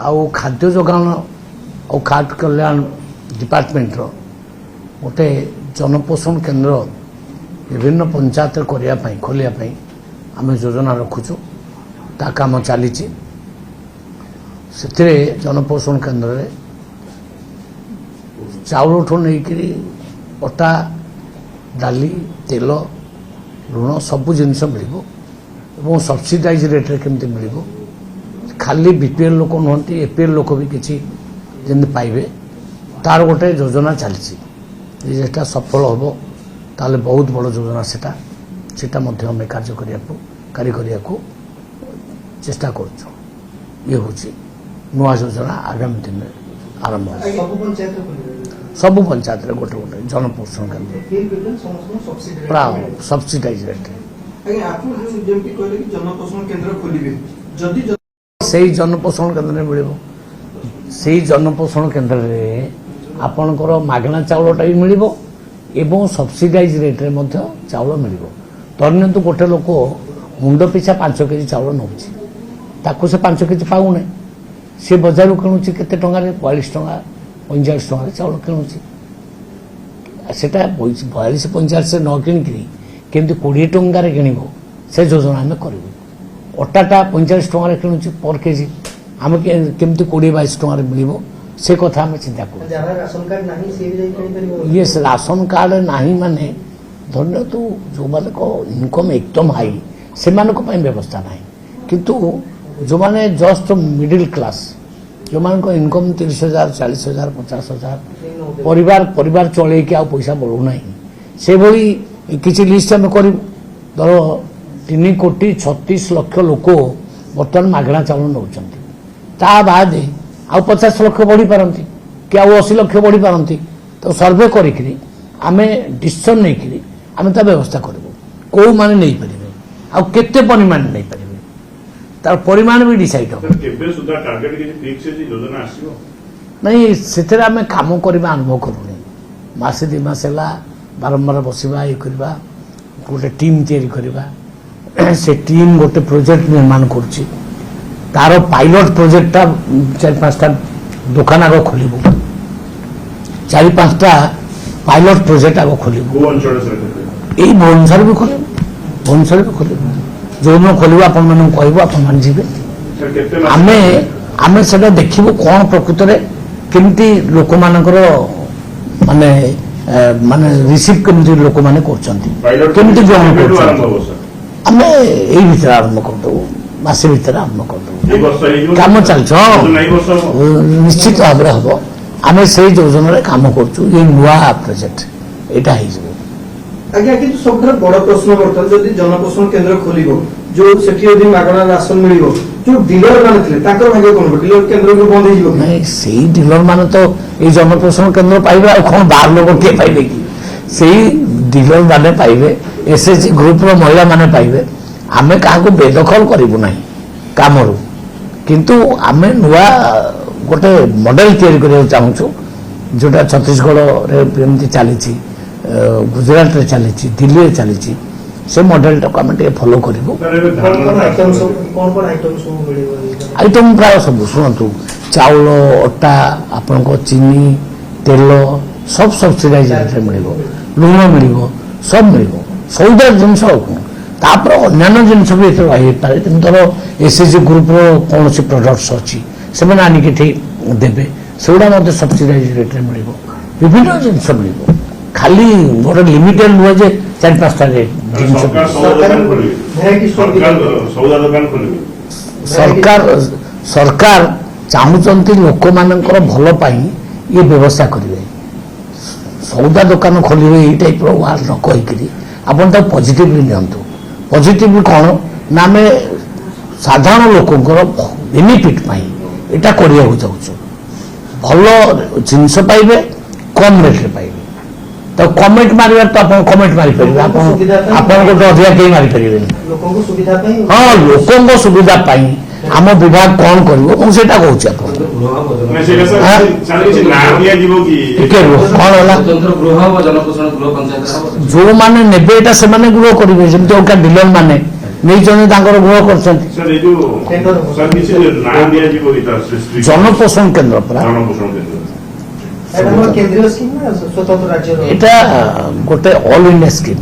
आउ खाद्य जोगान और खाद्य कल्याण डिपार्टमेंट गोटे जनपोषण केन्द्र विभिन्न पंचायत खोलिया आम योजना रखुचु ता काम चली जनपोषण केन्द्र चाउल ठू नहीं अटा डाली तेल लुण सबू जिनस मिल सब्सिडाइज रेट्रे केमती मिल खाली बीपीएल लोक नुहति एपीएल लोक भी किसी जमी पाइबे तार गोटे योजना चली सफल हम ताले बहुत बड़ योजना सेटा कार्य करने चेष्टा कर ये हूँ नुआ योजना आगामी दिन में आरंभ सब पंचायत गोटे गोटे जनपोषण केन्द्र प्राय सब्सिडाइज रेट से जनपोषण केन्द्र मिल से जनपोषण केन्द्र आपणकर मागणा चाउलटा भी मिल एवं सब्सिडाइज रेट्रे चाउल मिल धरनियंतु गोटे लोक मुंड पिछा 5 केजी चाउल नौ से 5 केजी पाऊना सी बजार किणुची केते टंगार 42 टंका 45 टंका चाउल किणुची सेटा 42 45 से न किणिक केमती 20 टंकार किणव से योजना आम करूँ अटाटा 45 टंकार किणुची पर केजी आम केमती 20-22 टंकार मिल से कथा आम चिंता कर ये राशन कार्ड नहीं माने धन्य तो जो मान इनकम एकदम हाई से व्यवस्था ना किंतु जो माने जस्ट मिडिल क्लास जो मान इनकम 30,000 40,000 50,000 परिवार चल पैसा बढ़ुना से भली किसी लिस्ट आम कर धर 3,36,00,000 लोक बर्तमान मागणा चाउल नौ ता बाद आउ 50 लाख बढ़ी पारती कि आउ 80 लाख बढ़ी पारती तो सर्वे करें डिसीजन नहीं आम व्यवस्था करूँ कौ मैंने नहीं पारे आउ केते परिमाण नहीं पारे तार परिमाण भी डिसाइड हो नहीं से आम कम करवा आरंभ करूँ मसे 2 मास है बारंबार बसवा ये करवा गोटे टीम या से टीम गोटे प्रोजेक्ट निर्माण करुच्ची तार पायलट प्रोजेक्टा 4-5टा दुकान आग खोल 4-5टा पायलट प्रोजेक्ट आग खोल यही भुवनेश्वर भी खोल जो दिन खोल आपे आम से देखू कौन प्रकृत में केमती लोक मानकर माने माने रिसीव केमती लोक माने करमती ग्रहण कर आरंभ करदे मासे भीतर आरंभ करदे काम चल निश्चित भाव हम आम से योजना काम करूँ ये नुआ प्रोजेक्ट यहाँ आज्ञा कि सब बड़ प्रश्न बर्तमान जदि जनपोषण केन्द्र खोल जो से मागणा राशन मिल जो डीलर मान भाग्य कौन डीलर केन्द्र भी बंद हो से डीलर मान तो ये जनपोषण केन्द्र पाइबे कौन बाहर लोग किए पाइबे कि से डीलर माने पाइबे एसएचजी ग्रुप महिला माने पाइबे आमे क्या बेदखल करूँ ना कम किंतु आमे नुआ गोटे मॉडल तैयारी करने चाहूँ जोटा छत्तीसगढ़ चली गुजरात रे चली दिल्ली रे चली से मॉडल टाक आम फॉलो करूँ आइटम प्राय सब शुणु चाउल अटा आपण चीनी तेल सब सब्सिडाइज रेट मिल लुण मिल सब मिल सौदा जिनस तापर अन्य जिन भी रही पारे धर एसएचजी ग्रुप कौन सी प्रोडक्ट्स अच्छी से आनिक देवे से सब्सिडाइज रेट मिल विभिन्न जिनस मिल खाली गोटे लिमिटेड नुहे जे 4-5टा सरकार चाहूँगी लोक मानकर भल पाई ये व्यवस्था करेंगे सौदा दुकान खोलिए यही टाइप वार्ड न कहीकि आप पॉजिटिवली नियंतु पॉजिटिवली कौन ना आम साधारण लोकंर बेनिफिट यहाँ करने चाहूँ भल जिनस पाइबे कम रेट्रे पाइबे तो कमेंट मारे तो आप कमेंट मारी पारे आप अधिका कहीं मारी पारे हाँ लोकों सुविधा आम विभाग कौन कर कहूँ जो मैंने ने गृह करेंगे जमी डीलर मैंने ନେଇଛନ୍ତି ତାଙ୍କର ଗୃହ କରିଛନ୍ତି। सर ये जो सर किसी नाम दिया जी को इधर से ଜନପୋଷଣ କେନ୍ଦ୍ର ପରା जनपोषण केंद्र এটা আমার কেন্দ্রীয় স্কিম না স্বতন্ত্র রাজ্যের? এটা ଗୋଟେ ଅଲ୍ ଇଣ୍ଡିଆ ସ୍କିମ୍।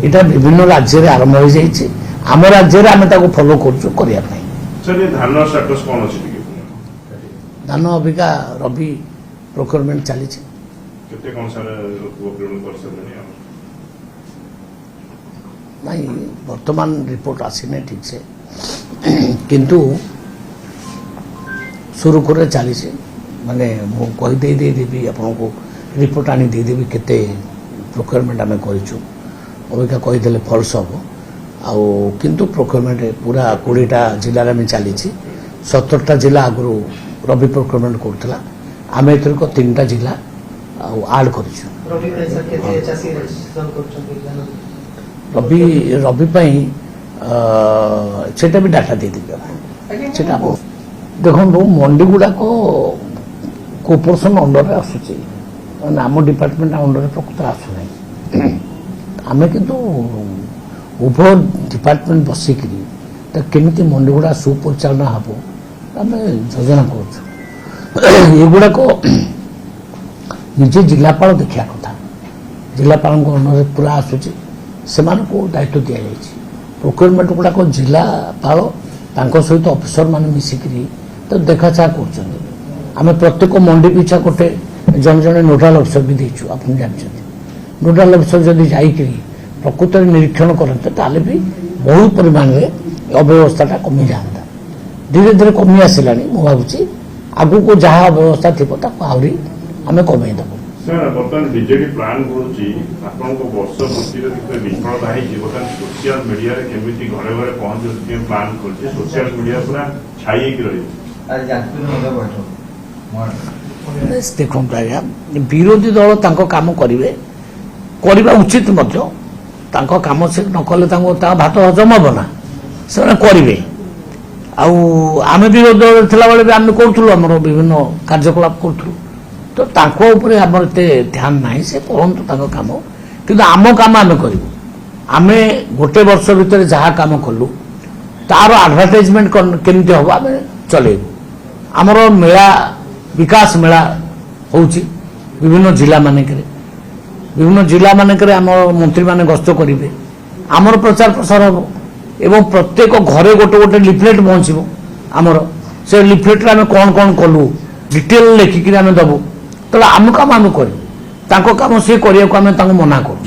এটা ବିଭିନ୍ନ ରାଜ୍ୟରେ ଆରମ୍ଭ ହୋଇଯାଇଛି। ଆମ ରାଜ୍ୟରେ ଆମେ ତାକୁ ଫଲୋ କରୁଛୁ କରିବା ପାଇଁ। सर ये धान स्टेटस कौन अच्छी टिके ଧାନ ଅବିକା ରବି ପ୍ରୋକ୍ୟୁରମେଣ୍ଟ ଚାଲିଛି। कितने कौन सा प्रोक्योरमेंट कर सकते हैं ନାଇଁ ବର୍ତ୍ତମାନ ରିପୋର୍ଟ ଆସିନି ଠିକ ସେ, କିନ୍ତୁ ସୁରୁଖୁରୁରେ ଚାଲିଛି। ମାନେ ମୁଁ ଦେଇଦେବି ଆପଣଙ୍କୁ ରିପୋର୍ଟ ଆଣି ଦେଇଦେବି କେତେ ପ୍ରୋକ୍ୟୁରମେଣ୍ଟ ଆମେ କରିଛୁ। ଅବିକା କହିଦେଲେ ଫଲ୍ସ ହେବ। ଆଉ କିନ୍ତୁ ପ୍ରୋକ୍ୟୁରମେଣ୍ଟ ପୁରା 20ଟା ଜିଲ୍ଲାରେ ଆମେ ଚାଲିଛି। 17ଟା ଜିଲ୍ଲା ଆଗରୁ ରବି ପ୍ରୋକ୍ୟୁରମେଣ୍ଟ କରୁଥିଲା। ଆମେ ଏଥରକ 3ଟା ଜିଲ୍ଲା ଆଉ ଆଡ୍ କରିଛୁ। ରବି ପାଇଁ ସାର୍ କେତେ ଚାଷୀ ରେଜିଷ୍ଟ୍ରେସନ କରୁଛନ୍ତି ଜାଣନ୍ତି? ରବି ପାଇଁ ସେଟା ବି ଡାଟା ଦେଇଦେବି ଆପଣଙ୍କୁ। ସେଟା ଦେଖନ୍ତୁ ମଣ୍ଡି ଗୁଡାକ କୋପରେସନ ଅଣ୍ଡରରେ ଆସୁଛି, ମାନେ ଆମ ଡିପାର୍ଟମେଣ୍ଟ ଅଣ୍ଡରରେ ପ୍ରକୃତ ଆସୁନାହିଁ। ଆମେ କିନ୍ତୁ ଉଭୟ ଡିପାର୍ଟମେଣ୍ଟ ବସିକିରି ତା କେମିତି ମଣ୍ଡି ଗୁଡା ସୁପରିଚାଳନା ହେବ ଆମେ ଯୋଜନା କରୁଛୁ। ଏଗୁଡାକ ନିଜେ ଜିଲ୍ଲାପାଳ ଦେଖିବା କଥା। ଜିଲ୍ଲାପାଳଙ୍କ ଅଣ୍ଡରରେ ପୁରା ଆସୁଛି, ସେମାନଙ୍କୁ ଦାୟିତ୍ୱ ଦିଆଯାଇଛି। ପ୍ରୋକ୍ୟୁରମେଣ୍ଟ ଗୁଡାକ ଜିଲ୍ଲାପାଳ ତାଙ୍କ ସହିତ ଅଫିସର ମାନେ ମିଶିକିରି ତ ଦେଖାଚାହା କରୁଛନ୍ତି। ଆମେ ପ୍ରତ୍ୟେକ ମଣ୍ଡି ପିଛା ଗୋଟେ ଜଣେ ନୋଡାଲ ଅଫିସର ବି ଦେଇଛୁ, ଆପଣ ଜାଣିଛନ୍ତି। ନୋଡାଲ ଅଫିସର ଯଦି ଯାଇକିରି ପ୍ରକୃତରେ ନିରୀକ୍ଷଣ କରନ୍ତେ ତାହେଲେ ବି ବହୁ ପରିମାଣରେ ଅବ୍ୟବସ୍ଥାଟା କମିଯାଆନ୍ତା। ଧୀରେ ଧୀରେ କମି ଆସିଲାଣି। ମୁଁ ଭାବୁଛି ଆଗକୁ ଯାହା ଅବ୍ୟବସ୍ଥା ଥିବ ତାକୁ ଆହୁରି ଆମେ କମେଇ ଦେବୁ। सर बर्तमान बीजेडी प्लान करुच्ची आपको वर्ष पूर्ति विफलता है बर्तमान सोशल मीडिया केमी घरे घरे पहुंच प्लान कर सोशल मीडिया पूरा छाई रही ଦେଖନ୍ତୁ ଆଜ୍ଞା, ବିରୋଧୀ ଦଳ ତାଙ୍କ କାମ କରିବେ, କରିବା ଉଚିତ ମଧ୍ୟ। ତାଙ୍କ କାମ ସେ ନ କଲେ ତାଙ୍କ ଭାତ ହଜମ ହେବ ନା, ସେମାନେ କରିବେ। ଆଉ ଆମେ ବିରୋଧୀ ଦଳରେ ଥିଲାବେଳେ ବି ଆମେ କରୁଥିଲୁ, ଆମର ବିଭିନ୍ନ କାର୍ଯ୍ୟକଳାପ କରୁଥିଲୁ। ତ ତାଙ୍କ ଉପରେ ଆମର ଏତେ ଧ୍ୟାନ ନାହିଁ, ସେ କରନ୍ତୁ ତାଙ୍କ କାମ। କିନ୍ତୁ ଆମ କାମ ଆମେ କରିବୁ। ଆମେ ଗୋଟେ ବର୍ଷ ଭିତରେ ଯାହା କାମ କଲୁ ତାର ଆଡଭର୍ଟାଇଜମେଣ୍ଟ କେମିତି ହେବ ଆମେ ଚଲେଇବୁ। ଆମର ମେଳା, ବିକାଶ ମେଳା ହେଉଛି ବିଭିନ୍ନ ଜିଲ୍ଲାମାନଙ୍କରେ ଆମର ମନ୍ତ୍ରୀମାନେ ଗସ୍ତ କରିବେ, ଆମର ପ୍ରଚାର ପ୍ରସାର ହେବ ଏବଂ ପ୍ରତ୍ୟେକ ଘରେ ଗୋଟେ ଗୋଟେ ଲିଫଲେଟ୍ ପହଞ୍ଚିବ ଆମର। ସେ ଲିଫଲେଟ୍ରେ ଆମେ କ'ଣ କ'ଣ କଲୁ ଡିଟେଲ ଲେଖିକିରି ଆମେ ଦେବୁ। ତେଣୁ ଆମ କାମ ଆମେ କରିବୁ, ତାଙ୍କ କାମ ସିଏ କରିବାକୁ ଆମେ ତାଙ୍କୁ ମନା କରୁ।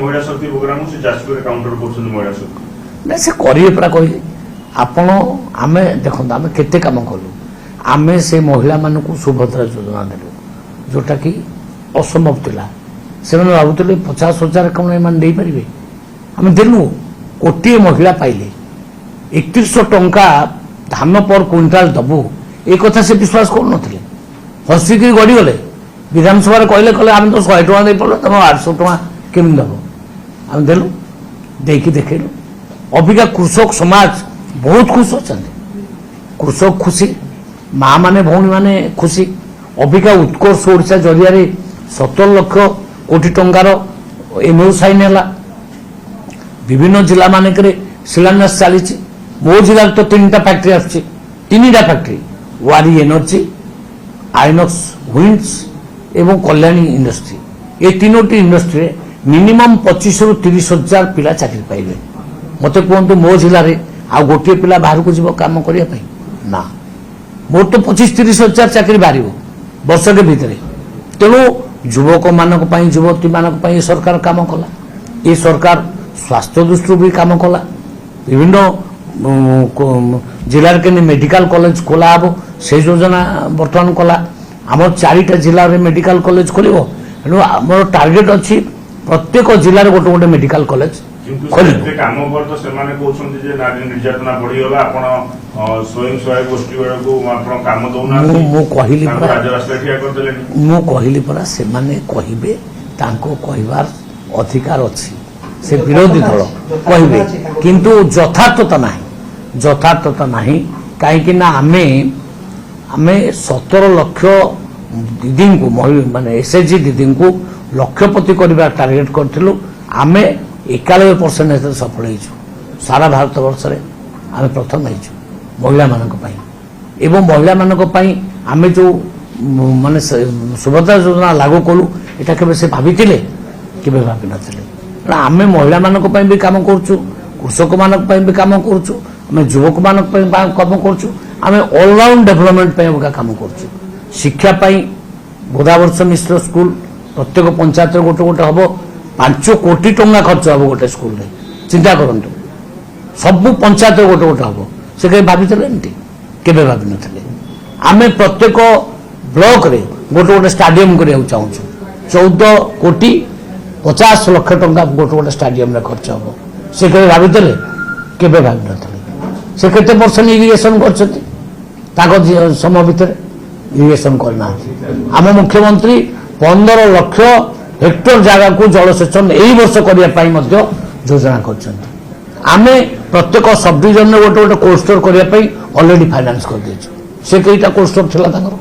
महिला शक्ति प्रोग्राम से जाजपुर काउंटर कर महिला शक्ति ନା ସେ କରିବେ ପରା କହିଲେ। ଆପଣ ଆମେ ଦେଖନ୍ତୁ ଆମେ କେତେ କାମ କଲୁ। ଆମେ ସେ ମହିଳାମାନଙ୍କୁ ସୁଭଦ୍ରା ଯୋଜନା ଦେଲୁ, ଯୋଉଟାକି ଅସମ୍ଭବ ଥିଲା। ସେମାନେ ଭାବୁଥିଲେ 50,000 କ'ଣ ଏମାନେ ଦେଇପାରିବେ। ଆମେ ଦେଲୁ, କୋଟିଏ ମହିଳା ପାଇଲେ। 3100 ଟଙ୍କା ଧାନ ପର କୁଇଣ୍ଟାଲ ଦେବୁ, ଏ କଥା ସେ ବିଶ୍ୱାସ କରୁନଥିଲେ। ହସିକିରି ଗଡ଼ିଗଲେ। ବିଧାନସଭାରେ କହିଲେ ଆମେ ତ 100 ଟଙ୍କା ଦେଇପାରିଲୁ, ତମେ 800 ଟଙ୍କା କେମିତି ଦେବ। ଆମେ ଦେଲୁ, ଦେଇକି ଦେଖେଇଲୁ। ଅବିକା କୃଷକ ସମାଜ ବହୁତ ଖୁସି ଅଛନ୍ତି। କୃଷକ ଖୁସି, ମା ମାନେ ଭଉଣୀ ମାନେ ଖୁସି। ଅବିକା ଉତ୍କର୍ଷ ଓଡ଼ିଶା ଜରିଆରେ 17 ଲକ୍ଷ କୋଟି ଟଙ୍କାର MOU ସାଇନ୍ ହେଲା। ବିଭିନ୍ନ ଜିଲ୍ଲା ମାନଙ୍କରେ ଶିଳାନ୍ୟାସ ଚାଲିଛି। ମୋ ଜିଲ୍ଲାରେ ତ 3ଟା ଫ୍ୟାକ୍ଟ୍ରି ଆସୁଛି। 3ଟା ଫ୍ୟାକ୍ଟ୍ରି, ୱାରି ଏନର୍ଜି, ଆଇନକ୍ସ ୱିଣ୍ଡସ୍ ଏବଂ କଲ୍ୟାଣୀ ଇଣ୍ଡଷ୍ଟ୍ରି। ଏ 3ଟି ଇଣ୍ଡଷ୍ଟ୍ରିରେ ମିନିମମ୍ 25,000 ରୁ 30,000 ପିଲା ଚାକିରି ପାଇବେ। ମତେ କୁହନ୍ତୁ ମୋ ଜିଲ୍ଲାରେ ଆଉ ଗୋଟିଏ ପିଲା ବାହାରକୁ ଯିବ କାମ କରିବା ପାଇଁ? ନା, ମୋର ତ 25-30,000 ଚାକିରି ବାହାରିବ ବର୍ଷକେ ଭିତରେ। ତେଣୁ ଯୁବକମାନଙ୍କ ପାଇଁ, ଯୁବତୀମାନଙ୍କ ପାଇଁ ଏ ସରକାର କାମ କଲା। ଏ ସରକାର ସ୍ୱାସ୍ଥ୍ୟ ଦୃଷ୍ଟିରୁ ବି କାମ କଲା। ବିଭିନ୍ନ ଜିଲ୍ଲାରେ କେମିତି ମେଡିକାଲ କଲେଜ ଖୋଲା ହେବ ସେ ଯୋଜନା ବର୍ତ୍ତମାନ କଲା। ଆମର 4ଟା ଜିଲ୍ଲାରେ ମେଡିକାଲ କଲେଜ ଖୋଲିବ। ତେଣୁ ଆମର ଟାର୍ଗେଟ ଅଛି ପ୍ରତ୍ୟେକ ଜିଲ୍ଲାରେ ଗୋଟେ ଗୋଟେ ମେଡିକାଲ କଲେଜ ଖୋଲିବ। काम पर तो सेमाने कहउछन जे नारी निर्यातना बढ़ी गला आपण स्वयं सहायक गोष्ठी को आपण काम दउना मु कहिली परा राज्य रास्ता ठिया कर देलेनी। मु कहिली परा सेमाने कहिबे, तांको कहिबार अधिकार अछि। से विरोधी दल कहिबे, किंतु यथार्थता नाही। काहेकि ना आमे 17 लक्ष दीदी को माने SHG दीदी को लक्षपति करबा टार्गेट करथिलु। आमे 91% सफल होइछु। सारा भारत वर्ष रे आम प्रथम होइछु महिला मानक पई एवं महिला मानक पई आमे जो माने सुभद्रा योजना लागू कलु एटा केबे से भाबितिले केबे भाबि नथिले आमे महिला मानक पई भी काम करछु कृषक मानक पई भी काम करछु आमे युवक मानक पई काम करछु आमे ऑल राउंड डेवलपमेंट पई काम करछु शिक्षा पई गोदावर्ष मिश्र स्कूल प्रत्येक पंचायत गोटे गोटे हम 5 कोटी टंका खर्च हम गोटे स्कूल रे चिंता करंतु सब पंचायत गोटे गोटे हम से कहीं भाभी केबे भाभी नथिले आमे प्रत्येक ब्लॉक रे गोटे गोटे स्टाडियम करिया चाहूँ 14 कोटी 50 लाख टंका गोटे गोटे स्टाडियम रे खर्च हम से कहीं भाभी केबे भाभी नथिले से केते परसेंट इरिगेशन करछथि ताको समय भितर इरिगेशन करना आम मुख्यमंत्री 15 लाख हेक्टर जगह को जलसेचन यही वर्ष करने योजना कर आमे प्रत्येक सब डिविजन गोटे गोटे कोल्ड स्टोर करने ऑलरेडी फाइनान्स कर देछु से कईटा कोल्ड स्टोर थिला तांकर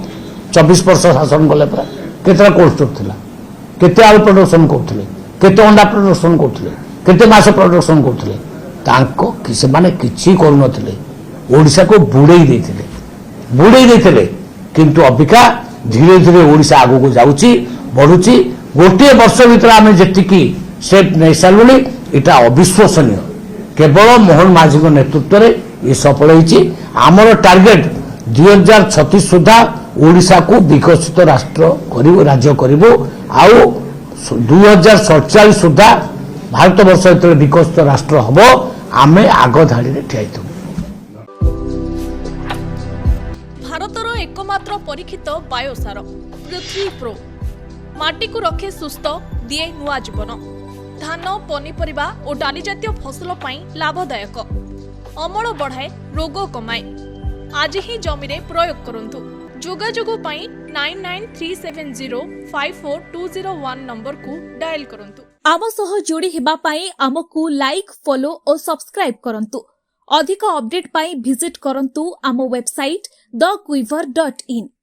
24 वर्ष शासन कले पर केतरा कोल्ड स्टोर थिला केते आलू प्रोडक्शन करथिले केते अंडा प्रोडक्शन करथिले केते माछ प्रोडक्शन करथिले तांको किसे माने किछि करू नथिले ओडिसा को बुड़ेई देथिले किंतु अबिका धीरे धीरे ओडिसा आगो को जाउची बढ़ुची गोटे वर्ष भीतर आमे जेतिकी स्टेप नै सालुली एटा अविश्वसनीय केवल मोहन माझी को नेतृत्व रे ये सफल होईची हमर टार्गेट 2036 सुधा ओडिसा को विकसित राष्ट्र करिवो राज्य करिवो आउ 2047 सुधा भारत वर्ष जेतले विकसित राष्ट्र हबो आमे आगो धाड़ी रे ठियाइतु भारतर एकमात्र परीक्षित बायोसार पृथ्वी प्रो माटी को रखे सुस्थ दिए नुआ जीवन धान पनीपरिबा और डाली जातीय फसल पाई लाभदायक अमल बढ़ाए रोग कमाए आज ही जमी रे प्रयोग करंतु जोगाजोग पाई 9937054201 नंबर को डायल करंतु आम सह जोड़ी हेबा पाई आमको लाइक फॉलो और सब्सक्राइब करंतु अधिक अपडेट पाई विजिट करंतु आम वेबसाइट thequiver.in